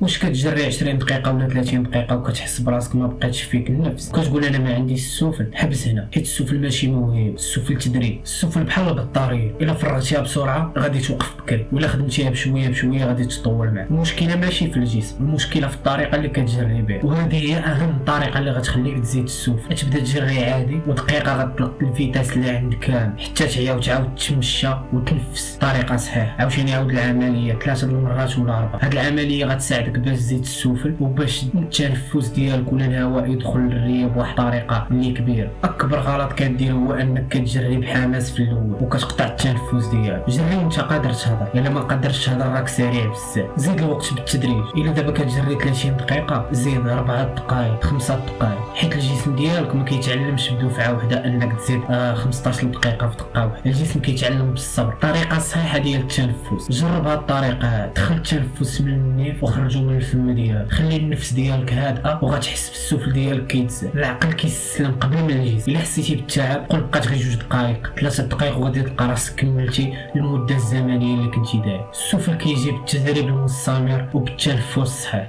واش كتجري 20 دقيقه ولا 30 دقيقه وكتحس براسك ما بقاتش فيك النفس كتقول انا ما عنديش السفل، حبس هنا، حيت السفل ماشي موهبه، السفل تدريب. السفل بحال البطاريه، الا فرغتيها بسرعه غادي توقف بكري، ولا خدمتيها بشويه بشويه غادي تطول معك. المشكله ماشي في الجسم، المشكله في الطريقه اللي كتجري بها، وهذه هي اهم طريقه اللي غتخليك تزيد السفل. تبدا تجري عادي ودقيقه غتطلق الفيتاس اللي عندك كامل حتى تعيا وتعاود تمشى وتنفس بطريقه صحيحه. عاوتاني عاود العمليه 3 المرات ولا 4. هاد العمليه غتساعدك باش تزيد السفل وباش التنفس ديالك ولا الهواء يدخل للريه بواحد الطريقه اللي كبيره. اكبر غلط كدير هو انك كتجري بحماس في الاول وكتقطع التنفس ديالك. جري وانت قادر تهضر، الا ما قادرش تهضر راك سريع بزاف. زيد الوقت بالتدريج، الا دابا كتجري 30 دقيقه زيد 4 دقائق 5 دقائق، حيت الجسم ديالك ما كيتعلمش بدفعه واحده انك تزيد 15 دقيقه في دقه واحده. الجسم كيتعلم بالصبر. طريقه صحيحه ديال التنفس، جرب هاد الطريقه. دخل التنفس من النيف وخرجوا من الفم ديالك، خلي النفس ديالك هادئه وغتحس بالسفل ديالك كيتزاد. العقل كيستسلم قبل ما الجسم. الا حسيتي بالتعب قول بقات غير 2 دقائق 3 دقائق وغادي تلقى راسك كملتي المده الزمنيه اللي كنتي داير. السفل كيجي بالتدريب المستمر وبالتنفس الصحيح.